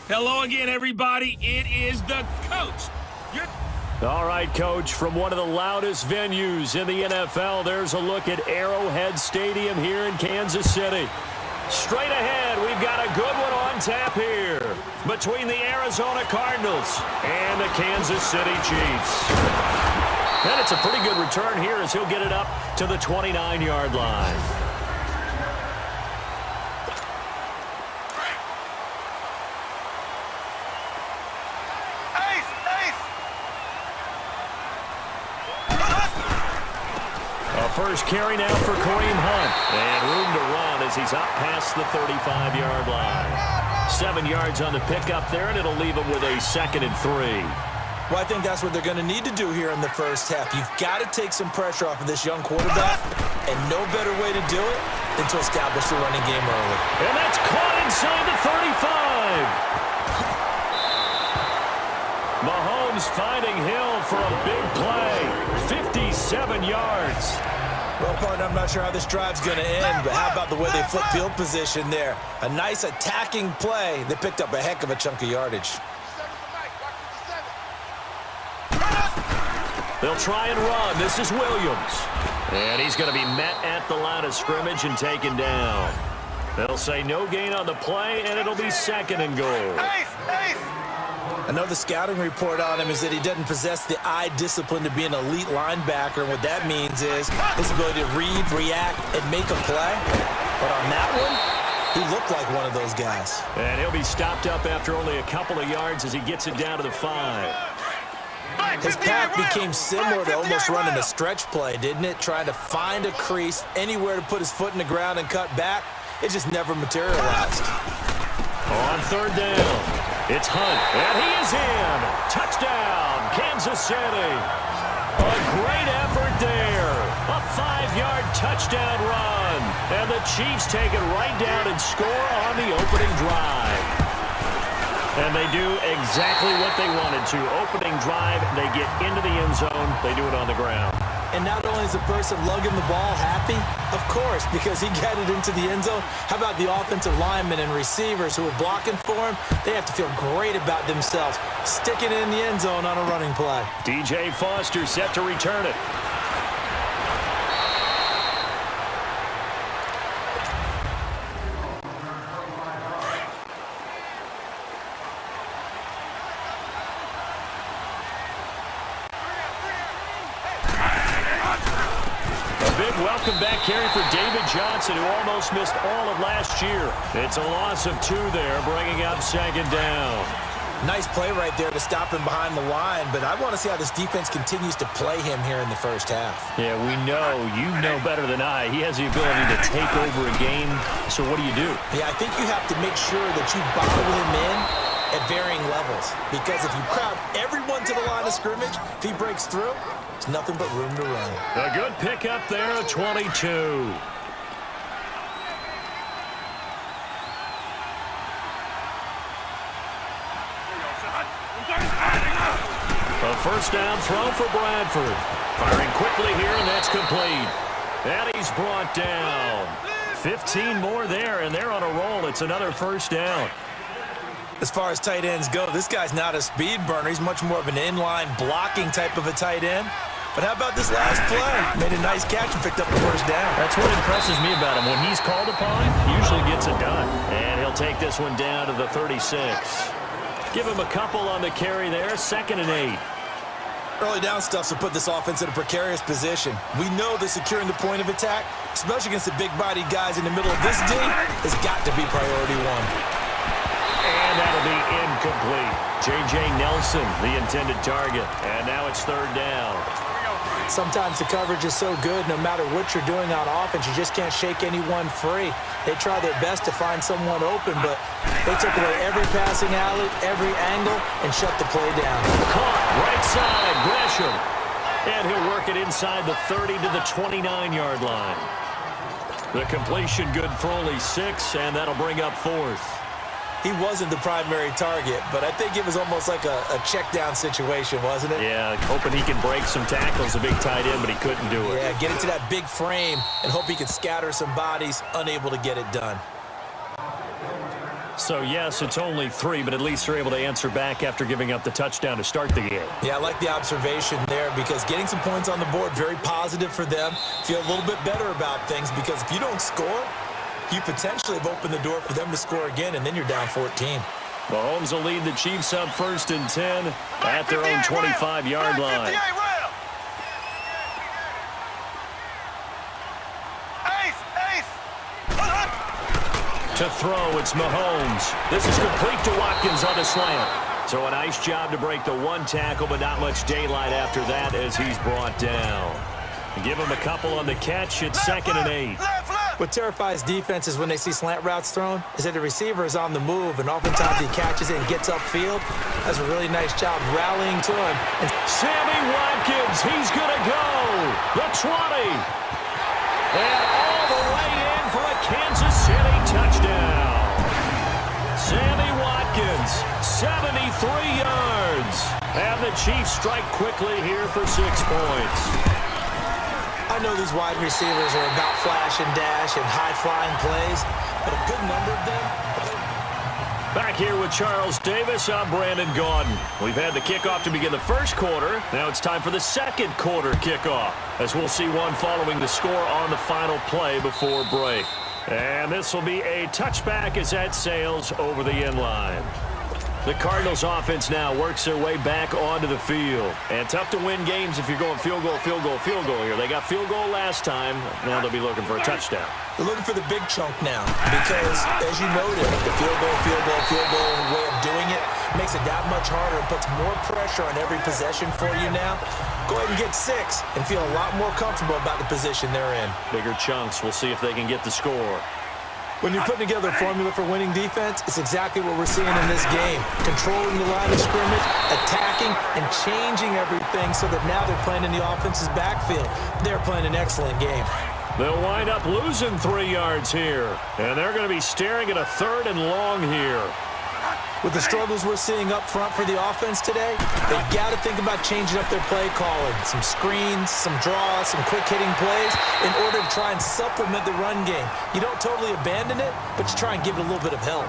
Hello again, everybody. It is the coach. All right, Coach, from one of the loudest venues in the NFL, there's a look at Arrowhead Stadium here in Kansas City. Straight ahead, we've got a good one on tap here between the Arizona Cardinals and the Kansas City Chiefs. And it's a pretty good return here as he'll get it up to the 29-yard line. First carry now for Kareem Hunt. And room to run as he's up past the 35-yard line. 7 yards on the pickup there, and it'll leave him with a 2nd and 3. Well, I think that's what they're going to need to do here in the first half. You've got to take some pressure off of this young quarterback, and no better way to do it than to establish the running game early. And that's caught inside the 35. Mahomes finding Hill for a big play. 57 yards. Well, partner, I'm not sure how this drive's going to end, but how about the way they flip field position there? A nice attacking play that picked up a heck of a chunk of yardage. They'll try and run. This is Williams. And he's going to be met at the line of scrimmage and taken down. They'll say no gain on the play, and it'll be 2nd and goal. I know the scouting report on him is that he doesn't possess the eye discipline to be an elite linebacker. And what that means is his ability to read, react, and make a play. But on that one, he looked like one of those guys. And he'll be stopped up after only a couple of yards as he gets it down to the 5. His path became similar to almost running a stretch play, didn't it? Trying to find a crease, anywhere to put his foot in the ground and cut back. It just never materialized. On 3rd down, it's Hunt, and he is in. Touchdown, Kansas City. A great effort there. A 5-yard touchdown run. And the Chiefs take it right down and score on the opening drive. And they do exactly what they wanted to. Opening drive, they get into the end zone. They do it on the ground. And not only is the person lugging the ball happy, of course, because he got it into the end zone. How about the offensive linemen and receivers who are blocking for him? They have to feel great about themselves, sticking it in the end zone on a running play. DJ Foster set to return it. Welcome back carry for David Johnson, who almost missed all of last year. It's a loss of 2 there, bringing up 2nd down. Nice play right there to stop him behind the line, but I want to see how this defense continues to play him here in the first half. Yeah, you know better than I. He has the ability to take over a game, so what do you do? Yeah, I think you have to make sure that you bottle him in at varying levels, because if you crowd everyone to the line of scrimmage, if he breaks through, it's nothing but room to run. A good pickup there at 22. A first down throw for Bradford. Firing quickly here, and that's complete. And he's brought down. 15 more there, and they're on a roll. It's another first down. As far as tight ends go, this guy's not a speed burner. He's much more of an inline blocking type of a tight end. But how about this last play? Made a nice catch and picked up the first down. That's what impresses me about him. When he's called upon, he usually gets it done. And he'll take this one down to the 36. Give him a couple on the carry there. 2nd and 8. Early down stuff will put this offense in a precarious position. We know that securing the point of attack, especially against the big-bodied guys in the middle of this D, has got to be priority 1. And that'll be incomplete. J.J. Nelson, the intended target. And now it's 3rd down. Sometimes the coverage is so good, no matter what you're doing on offense, you just can't shake anyone free. They try their best to find someone open, but they took away every passing alley, every angle, and shut the play down. Caught, right side, Gresham. And he'll work it inside the 30 to the 29-yard line. The completion good for only 6, and that'll bring up 4th. He wasn't the primary target, but I think it was almost like a check-down situation, wasn't it? Yeah, hoping he can break some tackles, a big tight end, but he couldn't do it. Yeah, get into that big frame and hope he can scatter some bodies, unable to get it done. So, yes, it's only 3, but at least they're able to answer back after giving up the touchdown to start the game. Yeah, I like the observation there because getting some points on the board, very positive for them. Feel a little bit better about things because if you don't score, you potentially have opened the door for them to score again, and then you're down 14. Mahomes will lead the Chiefs up 1st and 10 at their own 25-yard line. To throw, it's Mahomes. This is complete to Watkins on the slant. So a nice job to break the 1 tackle, but not much daylight after that as he's brought down. Give him a couple on the catch. It's 2nd and 8. What terrifies defenses when they see slant routes thrown is that the receiver is on the move, and oftentimes he catches it and gets upfield. Does a really nice job rallying to him. And Sammy Watkins, he's going to go. The 20. And all the way in for a Kansas City touchdown. Sammy Watkins, 73 yards. And the Chiefs strike quickly here for 6 points. I know these wide receivers are about flash and dash and high-flying plays, but a good number of them. Back here with Charles Davis, I'm Brandon Gaudin. We've had the kickoff to begin the first quarter. Now it's time for the second quarter kickoff, as we'll see one following the score on the final play before break. And this will be a touchback as that sails over the end line. The Cardinals offense now works their way back onto the field. And tough to win games if you're going field goal, field goal, field goal here. They got field goal last time. Now they'll be looking for a touchdown. They're looking for the big chunk now because, as you noted, the field goal way of doing it makes it that much harder. It puts more pressure on every possession for you now. Go ahead and get 6 and feel a lot more comfortable about the position they're in. Bigger chunks. We'll see if they can get the score. When you're putting together a formula for winning defense, it's exactly what we're seeing in this game. Controlling the line of scrimmage, attacking, and changing everything so that now they're playing in the offense's backfield. They're playing an excellent game. They'll wind up losing 3 yards here. And they're going to be staring at a 3rd and long here. With the struggles we're seeing up front for the offense today, they've got to think about changing up their play calling. Some screens, some draws, some quick-hitting plays in order to try and supplement the run game. You don't totally abandon it, but you try and give it a little bit of help.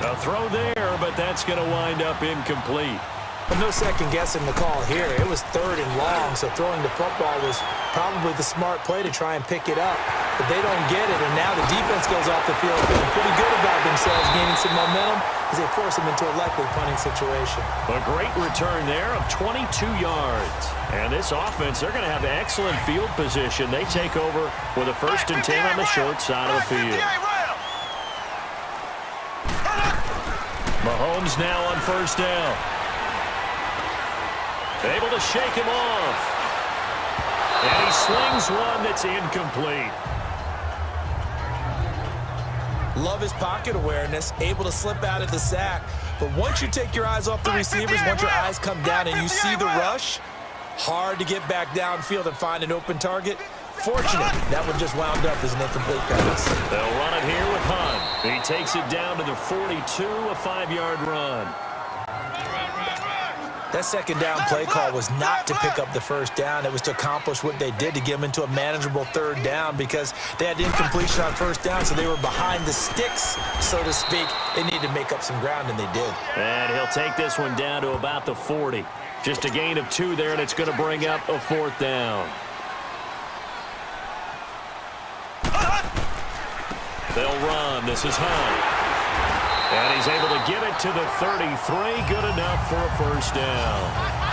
A throw there, but that's going to wind up incomplete. But no second guessing the call here. It was 3rd and long, so throwing the football was probably the smart play to try and pick it up. But they don't get it, and now the defense goes off the field feeling pretty good about themselves, gaining some momentum as they force them into a likely punting situation. A great return there of 22 yards. And this offense, they're going to have excellent field position. They take over with a 1st and 10 on the short side of the field. Mahomes now on 1st down. Able to shake him off. And he slings one that's incomplete. Love his pocket awareness, able to slip out of the sack. But once you take your eyes off the receivers, once your eyes come down and you see the rush, hard to get back downfield and find an open target. Fortunate, that one just wound up as an incomplete pass. They'll run it here with Hunt. He takes it down to the 42, a 5-yard run. That second down play call was not to pick up the 1st down. It was to accomplish what they did to get them into a manageable 3rd down because they had incompletion on 1st down, so they were behind the sticks, so to speak. They needed to make up some ground, and they did. And he'll take this one down to about the 40. Just a gain of 2 there, and it's going to bring up a 4th down. They'll run. This is Hunt. And he's able to get it to the 33. Good enough for a 1st down.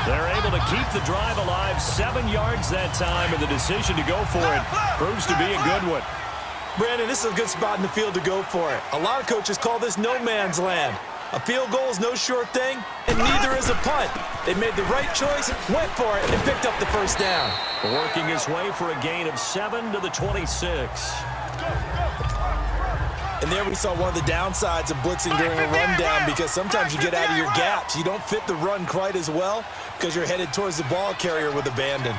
They're able to keep the drive alive. 7 yards that time, and the decision to go for it proves to be a good one. Brandon, this is a good spot in the field to go for it. A lot of coaches call this no man's land. A field goal is no sure thing, and neither is a punt. They made the right choice, went for it, and picked up the 1st down. Working his way for a gain of 7 to the 26. And there we saw one of the downsides of blitzing during a rundown because sometimes you get out of your gaps. You don't fit the run quite as well because you're headed towards the ball carrier with abandon.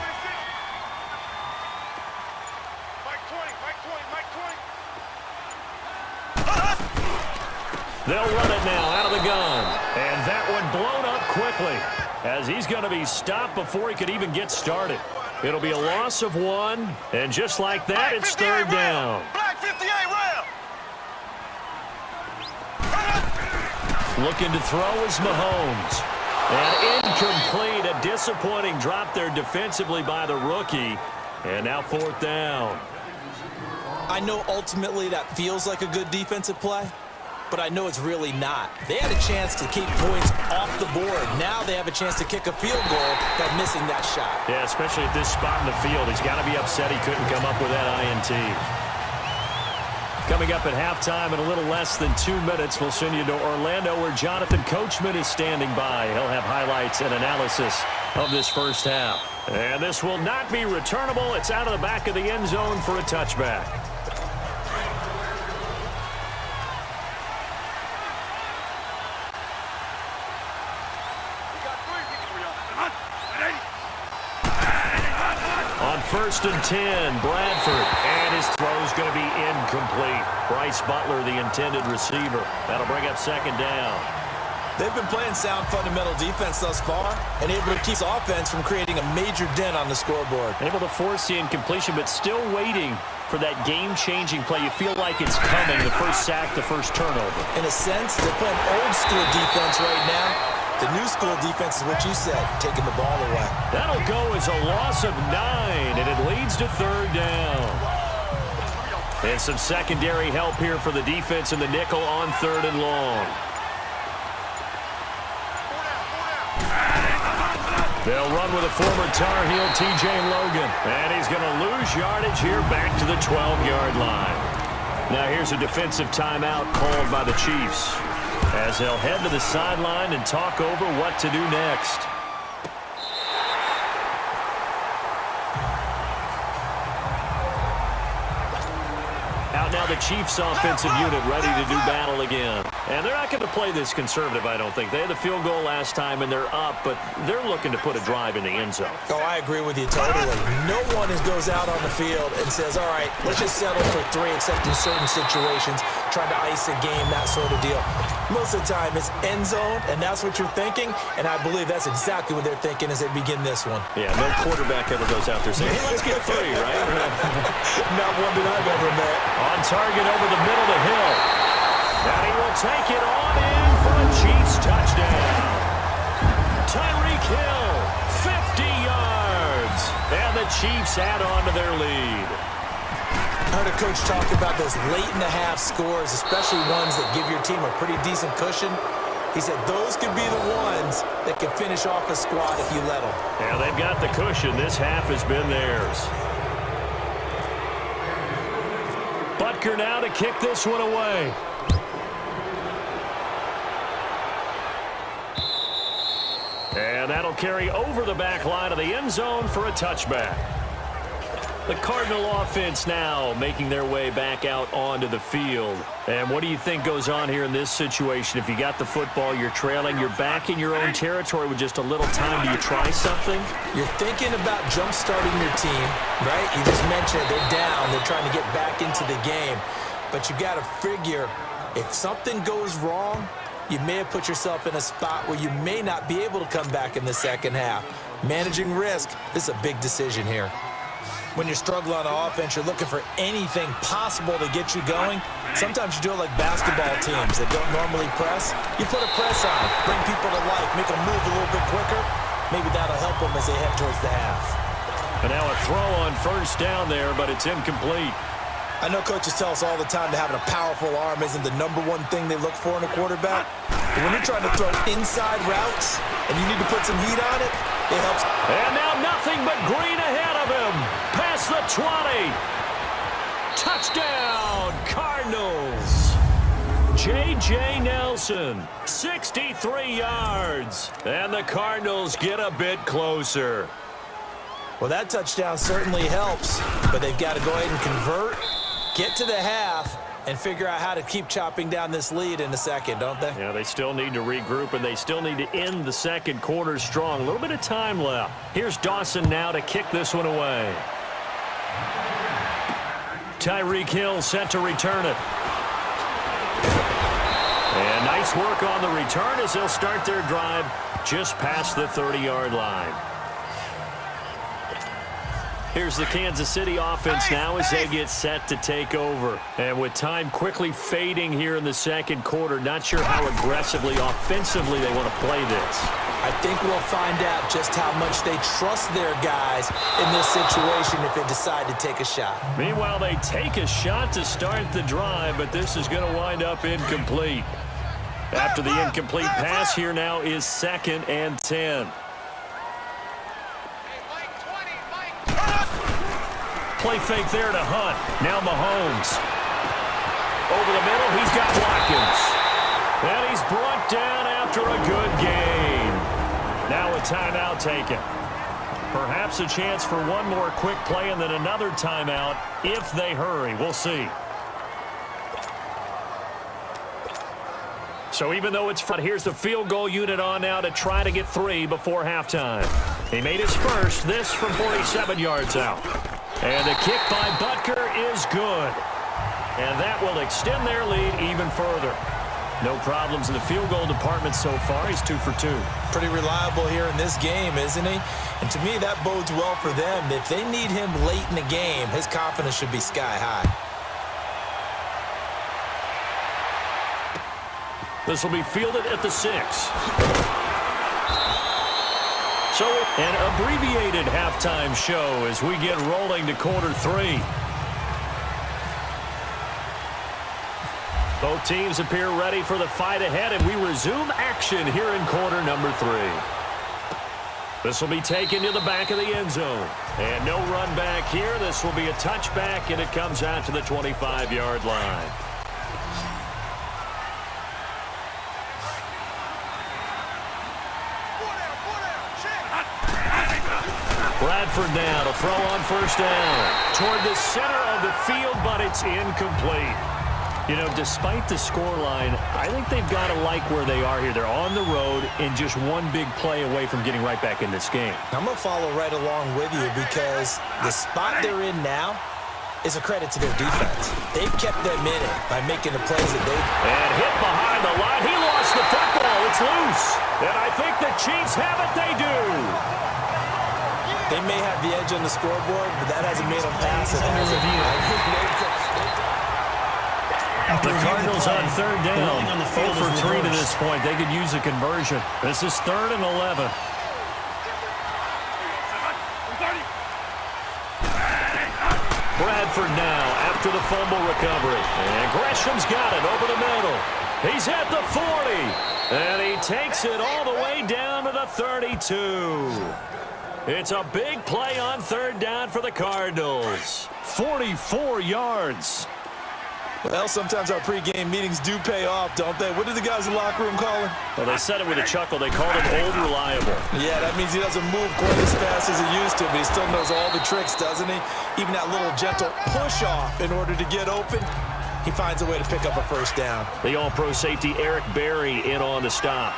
They'll run it now out of the gun. And that one blown up quickly as he's going to be stopped before he could even get started. It'll be a loss of 1. And just like that, it's 3rd down. Black 58 round. Looking to throw is Mahomes. And incomplete. A disappointing drop there defensively by the rookie. And now 4th down. I know ultimately that feels like a good defensive play, but I know it's really not. They had a chance to keep points off the board. Now they have a chance to kick a field goal by missing that shot. Yeah, especially at this spot in the field. He's got to be upset he couldn't come up with that INT. Coming up at halftime in a little less than 2 minutes, we'll send you to Orlando where Jonathan Coachman is standing by. He'll have highlights and analysis of this first half. And this will not be returnable. It's out of the back of the end zone for a touchback. On 1st and 10, Bradford, and his throw's going to be incomplete. Bryce Butler, the intended receiver. That'll bring up 2nd down. They've been playing sound fundamental defense thus far and able to keep the offense from creating a major dent on the scoreboard. Able to force the incompletion, but still waiting for that game-changing play. You feel like it's coming, the first sack, the first turnover. In a sense, they're playing old-school defense right now. The new school defense is what you said, taking the ball away. That'll go as a loss of 9, and it leads to 3rd down. And some secondary help here for the defense in the nickel on 3rd and long. They'll run with a former Tar Heel, T.J. Logan. And he's going to lose yardage here back to the 12-yard line. Now here's a defensive timeout called by the Chiefs, as they'll head to the sideline and talk over what to do next. Out now the Chiefs offensive unit ready to do battle again. And they're not going to play this conservative, I don't think. They had the field goal last time, and they're up, but they're looking to put a drive in the end zone. Oh, I agree with you totally. No one goes out on the field and says, all right, let's just settle for 3, except in certain situations, trying to ice a game, that sort of deal. Most of the time, it's end zone, and that's what you're thinking, and I believe that's exactly what they're thinking as they begin this one. Yeah, no quarterback ever goes out there saying, hey, let's get 3, right? Not one that I've ever met. On target over the middle to Hill. And he will take it on in for a Chiefs touchdown. Tyreek Hill, 50 yards. And the Chiefs add on to their lead. I heard a coach talk about those late-in-the-half scores, especially ones that give your team a pretty decent cushion. He said those could be the ones that can finish off a squad if you let them. Yeah, they've got the cushion. This half has been theirs. Butker now to kick this one away. And that'll carry over the back line of the end zone for a touchback. The Cardinal offense now making their way back out onto the field. And what do you think goes on here in this situation? If you got the football, you're trailing, you're back in your own territory with just a little time. Do you try something? You're thinking about jump-starting your team, right? You just mentioned it. They're down. They're trying to get back into the game. But you got to figure, if something goes wrong, you may have put yourself in a spot where you may not be able to come back in the second half. Managing risk, this is a big decision here. When you're struggling on offense, you're looking for anything possible to get you going. Sometimes you do it like basketball teams that don't normally press. You put a press on, bring people to life, make them move a little bit quicker. Maybe that'll help them as they head towards the half. And now a throw on 1st down there, but it's incomplete. I know coaches tell us all the time that having a powerful arm isn't the #1 thing they look for in a quarterback. But when you're trying to throw inside routes and you need to put some heat on it, it helps. And now nothing but green ahead of him. Past the 20. Touchdown, Cardinals. J.J. Nelson, 63 yards. And the Cardinals get a bit closer. Well, that touchdown certainly helps, but they've got to go ahead and convert, get to the half, and figure out how to keep chopping down this lead in the second, don't they? Yeah, they still need to regroup, and they still need to end the second quarter strong. A little bit of time left. Here's Dawson now to kick this one away. Tyreek Hill set to return it. And nice work on the return as they'll start their drive just past the 30-yard line. Here's the Kansas City offense now as they get set to take over. And with time quickly fading here in the second quarter, not sure how aggressively, offensively they want to play this. I think we'll find out just how much they trust their guys in this situation if they decide to take a shot. Meanwhile, they take a shot to start the drive, but this is going to wind up incomplete. After the incomplete pass, here now is 2nd and 10. Play fake there to Hunt. Now Mahomes. Over the middle, he's got Watkins. And he's brought down after a good gain. Now a timeout taken. Perhaps a chance for one more quick play and then another timeout if they hurry. We'll see. So even though it's front, here's the field goal unit on now to try to get 3 before halftime. He made his first, this from 47 yards out. And the kick by Butker is good. And that will extend their lead even further. No problems in the field goal department so far. He's 2 for 2. Pretty reliable here in this game, isn't he? And to me, that bodes well for them. If they need him late in the game, his confidence should be sky high. This will be fielded at the 6. So an abbreviated halftime show as we get rolling to quarter 3. Both teams appear ready for the fight ahead, and we resume action here in quarter number 3. This will be taken to the back of the end zone. And no run back here. This will be a touchback, and it comes out to the 25-yard line. Bradford now to throw on first down. Toward the center of the field, but it's incomplete. You know, despite the scoreline, I think they've got to like where they are here. They're on the road and just one big play away from getting right back in this game. I'm going to follow right along with you because the spot they're in now is a credit to their defense. They've kept them in it by making the plays that they... And hit behind the line. He lost the football. It's loose. And I think the Chiefs have it. They do. They may have the edge on the scoreboard, but that hasn't made them pass it. The Cardinals on third down. 0 for 3 to this point. They could use a conversion. This is 3rd and 11. Bradford now after the fumble recovery. And Gresham's got it over the middle. He's at the 40. And he takes it all the way down to the 32. It's a big play on third down for the Cardinals. 44 yards. Well, sometimes our pregame meetings do pay off, don't they? What did the guys in the locker room call him? Well, they said it with a chuckle. They called him old reliable. Yeah, that means he doesn't move quite as fast as he used to, but he still knows all the tricks, doesn't he? Even that little gentle push-off in order to get open, he finds a way to pick up a first down. The all-pro safety Eric Berry in on the stop.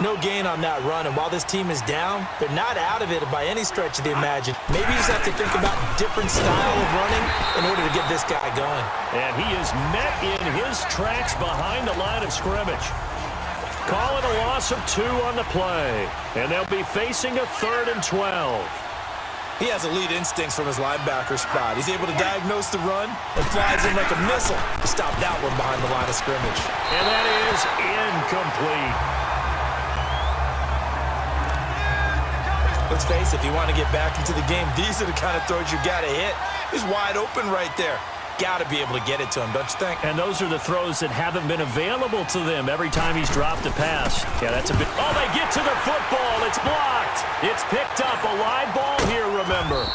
No gain on that run, and while this team is down, they're not out of it by any stretch of the imagination. Maybe you just have to think about different style of running in order to get this guy going. And he is met in his tracks behind the line of scrimmage. Calling a loss of 2 on the play, and they'll be facing a 3rd and 12. He has elite instincts from his linebacker spot. He's able to diagnose the run and flies in like a missile to stop that one behind the line of scrimmage. And that is incomplete. Let's face it, if you want to get back into the game, these are the kind of throws you got to hit. He's wide open right there. Got to be able to get it to him, don't you think? And those are the throws that haven't been available to them every time he's dropped a pass. Yeah, that's a bit... Oh, they get to the football. It's blocked. It's picked up. A live ball here, remember.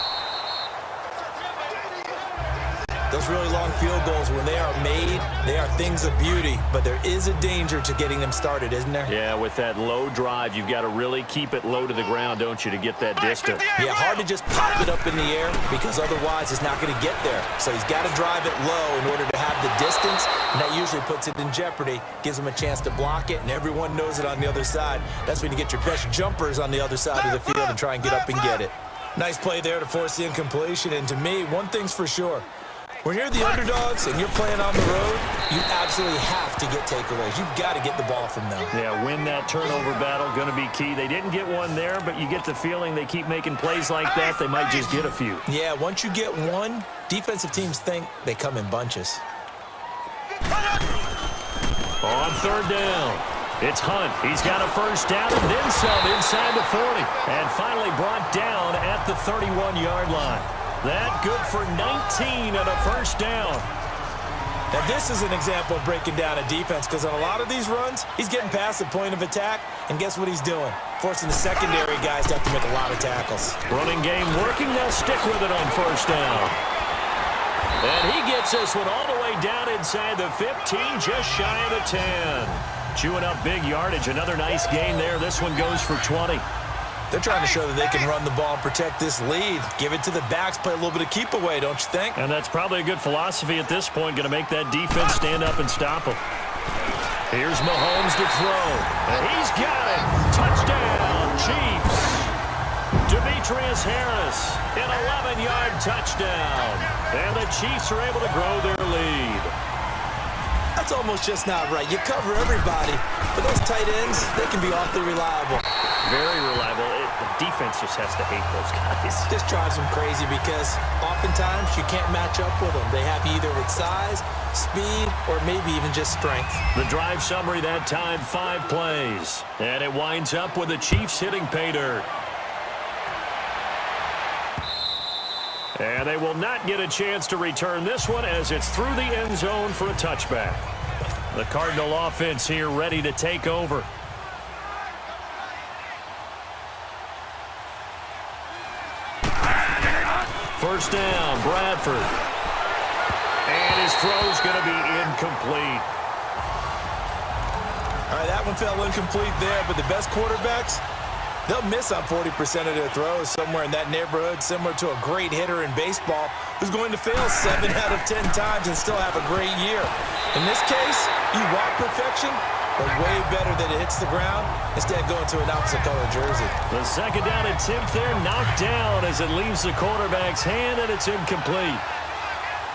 Those really long field goals, when they are made, they are things of beauty. But there is a danger to getting them started, isn't there? Yeah, with that low drive, you've got to really keep it low to the ground, don't you, to get that distance. Yeah, hard to just pop it up in the air because otherwise it's not going to get there. So he's got to drive it low in order to have the distance, and that usually puts it in jeopardy, gives him a chance to block it, and everyone knows it on the other side. That's when you get your best jumpers on the other side of the field and try and get up and get it. Nice play there to force the incompletion, and to me, one thing's for sure. When you're the underdogs and you're playing on the road, you absolutely have to get takeaways. You've got to get the ball from them. Yeah, win that turnover battle, going to be key. They didn't get one there, but you get the feeling they keep making plays like that, they might just get a few. Yeah, once you get one, defensive teams think they come in bunches. On third down, it's Hunt. He's got a first down and then some inside the 40. And finally brought down at the 31-yard line. That good for 19 and a first down. Now, this is an example of breaking down a defense because on a lot of these runs, he's getting past the point of attack, and guess what he's doing? Forcing the secondary guys to have to make a lot of tackles. Running game working. They'll stick with it on first down. And he gets this one all the way down inside the 15, just shy of the 10. Chewing up big yardage. Another nice gain there. This one goes for 20. They're trying to show that they can run the ball and protect this lead. Give it to the backs, play a little bit of keep away, don't you think? And that's probably a good philosophy at this point. Going to make that defense stand up and stop them. Here's Mahomes to throw. And he's got it. Touchdown, Chiefs. Demetrius Harris, an 11-yard touchdown. And the Chiefs are able to grow their lead. That's almost just not right. You cover everybody, but those tight ends, they can be awfully reliable. Very reliable. The defense just has to hate those guys. Just drives them crazy because oftentimes you can't match up with them. They have you either with size, speed, or maybe even just strength. The drive summary that time, 5 plays. And it winds up with the Chiefs hitting pay dirt. And they will not get a chance to return this one as it's through the end zone for a touchback. The Cardinal offense here ready to take over. First down, Bradford. And his throw's going to be incomplete. All right, that one fell incomplete there, but the best quarterbacks, they'll miss on 40% of their throws somewhere in that neighborhood, similar to a great hitter in baseball who's going to fail 7 out of 10 times and still have a great year. In this case, you want perfection, but way better that it hits the ground instead of going to an opposite color jersey. The second down attempt there knocked down as it leaves the quarterback's hand, and it's incomplete.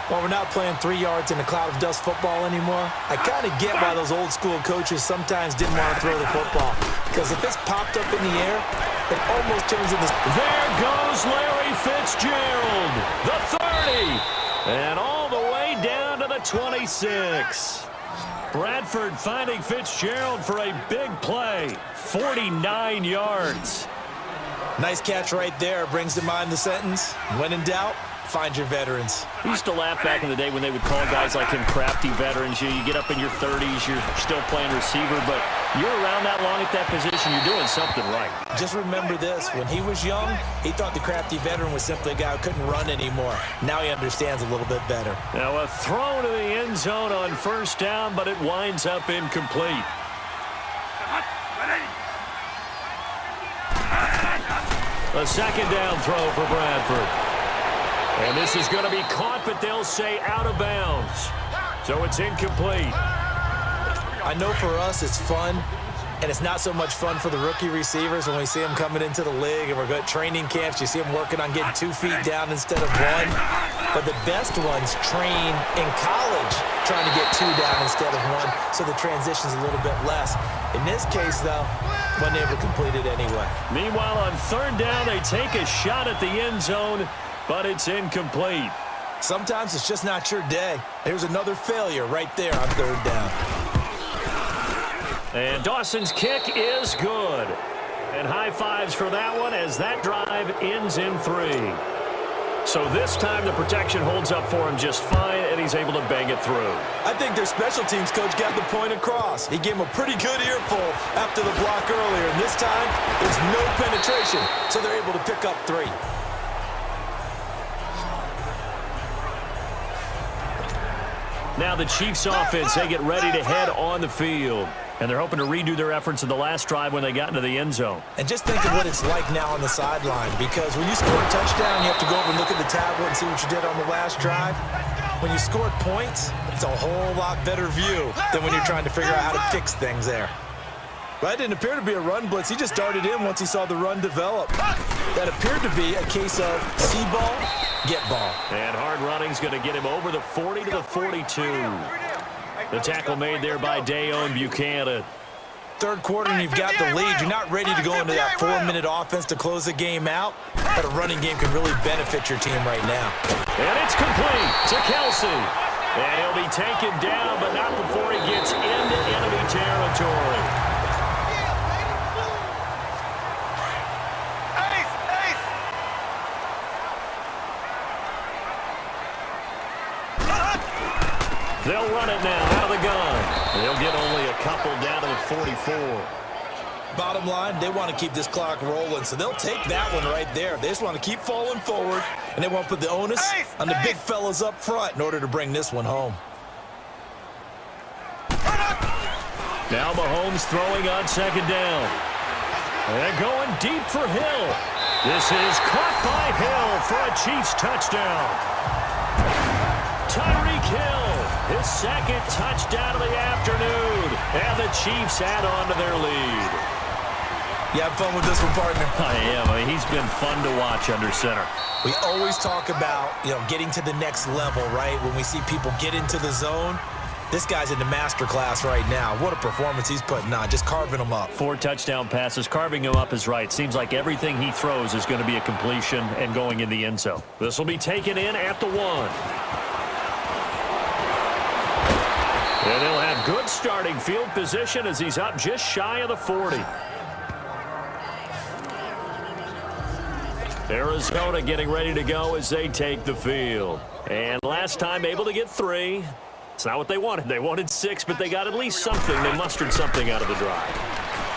Well, we're not playing 3 yards in a cloud of dust football anymore. I kind of get why those old school coaches sometimes didn't want to throw the football. Because if it's popped up in the air, it almost turns into... There goes Larry Fitzgerald, the 30, and all the way down to the 26. Bradford finding Fitzgerald for a big play, 49 yards. Nice catch right there. Brings to mind the sentence, when in doubt, find your veterans. We used to laugh back in the day when they would call guys like him crafty veterans. You get up in your 30s, you're still playing receiver, but you're around that long at that position, you're doing something right. Just remember this, when he was young, he thought the crafty veteran was simply a guy who couldn't run anymore. Now he understands a little bit better. Now a throw to the end zone on first down, but it winds up incomplete. A second down throw for Bradford. And this is going to be caught, but they'll say out of bounds. So it's incomplete. I know for us it's fun, and it's not so much fun for the rookie receivers when we see them coming into the league and we're going to training camps. You see them working on getting 2 feet down instead of 1. But the best ones train in college trying to get 2 down instead of 1, so the transition's a little bit less. In this case, though, wasn't able to complete it anyway. Meanwhile, on third down, they take a shot at the end zone, but it's incomplete. Sometimes it's just not your day. There's another failure right there on third down. And Dawson's kick is good. And high fives for that one as that drive ends in 3. So this time the protection holds up for him just fine, and he's able to bang it through. I think their special teams coach got the point across. He gave him a pretty good earful after the block earlier, and this time there's no penetration, so they're able to pick up 3. Now the Chiefs offense, they get ready to head on the field. And they're hoping to redo their efforts in the last drive when they got into the end zone. And just think of what it's like now on the sideline, because when you score a touchdown, you have to go over and look at the tablet and see what you did on the last drive. When you scored points, it's a whole lot better view than when you're trying to figure out how to fix things there. But it didn't appear to be a run blitz. He just darted in once he saw the run develop. That appeared to be a case of see ball, get ball. And hard running's going to get him over the 40 to the 42. The tackle made there by Dayon Buchanan. Third quarter and you've got the lead. You're not ready to go into that 4-minute offense to close the game out, but a running game can really benefit your team right now. And it's complete to Kelsey. And he'll be taken down, but not before he gets into enemy territory. They'll run it now out of the gun. They'll get only a couple down to the 44. Bottom line, they want to keep this clock rolling, so they'll take that one right there. They just want to keep falling forward, and they want to put the onus on the big fellas up front in order to bring this one home. Now Mahomes throwing on second down. And going deep for Hill. This is caught by Hill for a Chiefs touchdown. Tyreek Hill, his second touchdown of the afternoon. And the Chiefs add on to their lead. You have fun with this one, partner? I am. I mean, he's been fun to watch under center. We always talk about, getting to the next level, right? When we see people get into the zone, this guy's in the master class right now. What a performance he's putting on, just carving them up. 4 touchdown passes. Carving him up is right. Seems like everything he throws is going to be a completion and going in the end zone. This will be taken in at the 1. And he'll have good starting field position as he's up just shy of the 40. Arizona getting ready to go as they take the field. And last time able to get 3. It's not what they wanted. They wanted 6, but they got at least something. They mustered something out of the drive.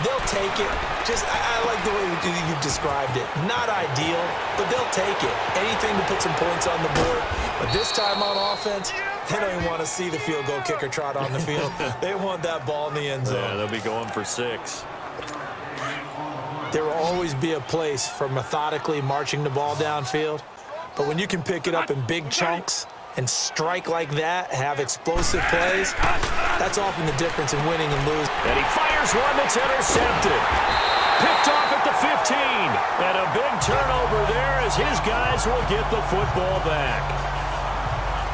They'll take it. I like the way you've described it. Not ideal, but they'll take it. Anything to put some points on the board. But this time on offense, they don't even want to see the field goal kicker trot on the field. They want that ball in the end zone. Yeah, they'll be going for 6. There will always be a place for methodically marching the ball downfield. But when you can pick it up in big chunks and strike like that, have explosive plays, that's often the difference in winning and losing. And he fires one that's intercepted. Picked off at the 15. And a big turnover there as his guys will get the football back.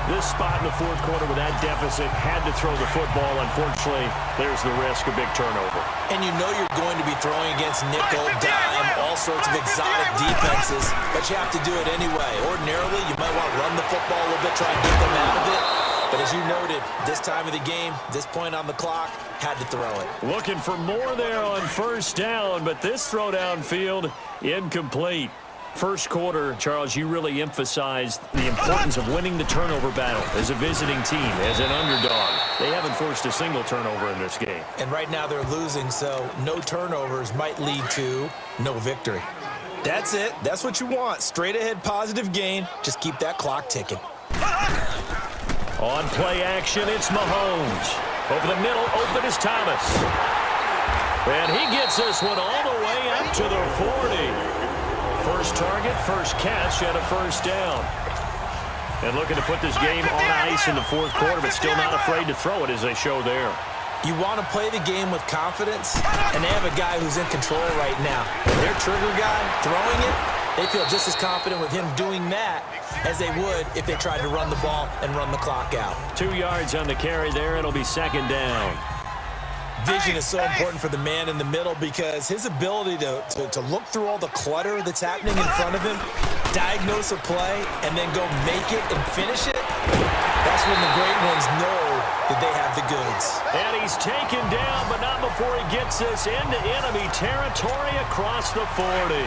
This spot in the fourth quarter with that deficit had to throw the football. Unfortunately, there's the risk of big turnover. And you know you're going to be throwing against nickel, dime, all sorts of exotic defenses, but you have to do it anyway. Ordinarily, you might want to run the football a little bit, try and get them out of it. But as you noted, this time of the game, this point on the clock, had to throw it. Looking for more there on first down, but this throw downfield incomplete. First quarter, Charles, you really emphasized the importance of winning the turnover battle as a visiting team, as an underdog. They haven't forced a single turnover in this game. And right now they're losing, so no turnovers might lead to no victory. That's it. That's what you want. Straight ahead positive gain. Just keep that clock ticking. On play action, it's Mahomes. Over the middle, open is Thomas. And he gets this one all the way up to the 40. First target, first catch, and a first down. And looking to put this game on ice in the fourth quarter, but still not afraid to throw it as they show there. You want to play the game with confidence, and they have a guy who's in control right now. Their trigger guy throwing it, they feel just as confident with him doing that as they would if they tried to run the ball and run the clock out. 2 yards on the carry there. It'll be second down. Vision is so important for the man in the middle because his ability to look through all the clutter that's happening in front of him, diagnose a play, and then go make it and finish it, that's when the great ones know that they have the goods. And he's taken down, but not before he gets this into enemy territory across the 40.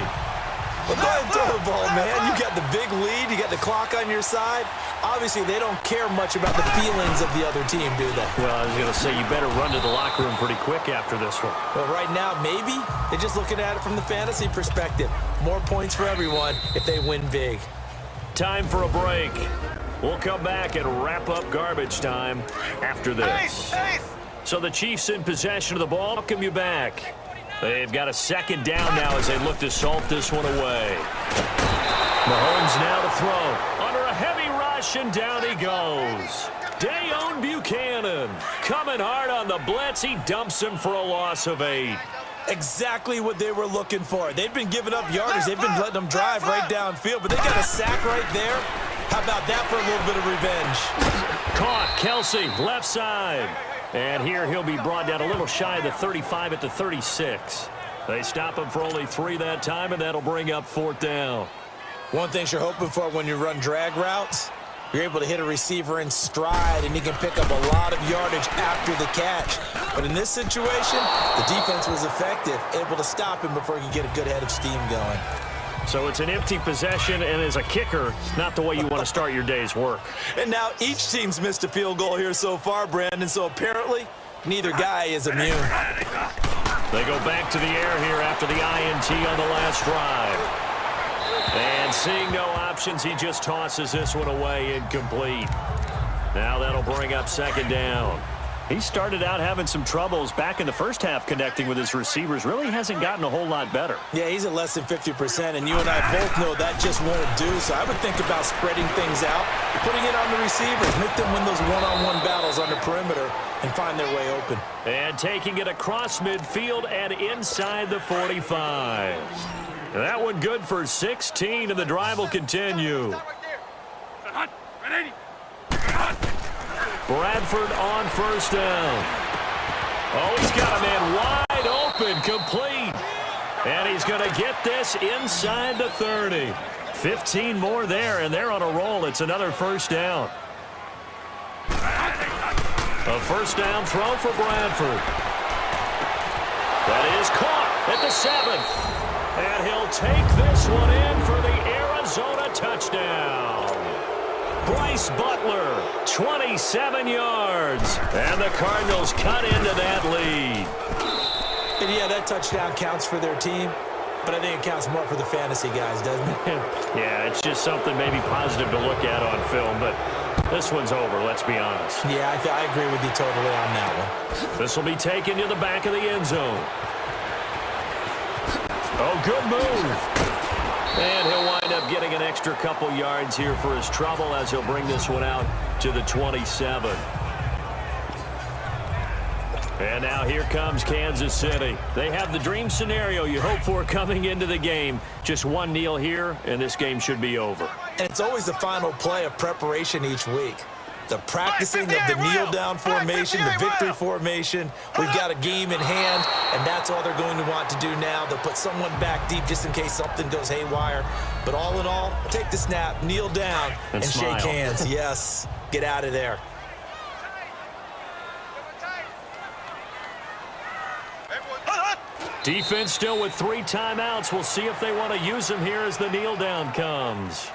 Well, go ahead and throw the ball, man. You got the big lead. You got the clock on your side. Obviously, they don't care much about the feelings of the other team, do they? Well, I was going to say, you better run to the locker room pretty quick after this one. Well, right now, maybe. They're just looking at it from the fantasy perspective. More points for everyone if they win big. Time for a break. We'll come back and wrap up garbage time after this. So the Chiefs in possession of the ball. Welcome you back. They've got a second down now as they look to salt this one away. Mahomes now to throw. Under a heavy rush, and down he goes. Dayon Buchanan coming hard on the blitz. He dumps him for a loss of 8. Exactly what they were looking for. They've been giving up yardage. They've been letting them drive right downfield, but they got a sack right there. How about that for a little bit of revenge? Caught, Kelsey, left side. And here he'll be brought down a little shy of the 35 at the 36. They stop him for only 3 that time, and that'll bring up 4th down. One thing you're hoping for when you run drag routes, you're able to hit a receiver in stride, and he can pick up a lot of yardage after the catch. But in this situation, the defense was effective, able to stop him before he could get a good head of steam going. So it's an empty possession, and as a kicker, not the way you want to start your day's work. And now each team's missed a field goal here so far, Brandon, so apparently neither guy is immune. They go back to the air here after the INT on the last drive. And seeing no options, he just tosses this one away incomplete. Now that'll bring up 2nd down. He started out having some troubles back in the first half connecting with his receivers. Really hasn't gotten a whole lot better. Yeah, he's at less than 50%, and you and I both know that just won't do. So I would think about spreading things out, putting it on the receivers, make them win those one-on-one battles on the perimeter and find their way open. And taking it across midfield and inside the 45. That one good for 16, and the drive will continue. Bradford on 1st down. Oh, he's got a man wide open, complete. And he's going to get this inside the 30. 15 more there, and they're on a roll. It's another 1st down. A 1st down throw for Bradford. That is caught at the 7. And he'll take this one in for the Arizona touchdown. Bryce Butler, 27 yards. And the Cardinals cut into that lead. And yeah, that touchdown counts for their team, but I think it counts more for the fantasy guys, doesn't it? Yeah, it's just something maybe positive to look at on film, but this one's over, let's be honest. Yeah, I agree with you totally on that one. This will be taken to the back of the end zone. Oh, good move. And he'll wind up getting an extra couple yards here for his trouble as he'll bring this one out to the 27. And now here comes Kansas City. They have the dream scenario you hope for coming into the game. Just one kneel here, and this game should be over. And it's always the final play of preparation each week. The practicing of the kneel-down formation, the victory formation. We've got a game in hand, and that's all they're going to want to do now. They'll put someone back deep just in case something goes haywire. But all in all, take the snap, kneel down, and shake hands. Yes, get out of there. Defense still with 3 timeouts. We'll see if they want to use them here as the kneel down comes.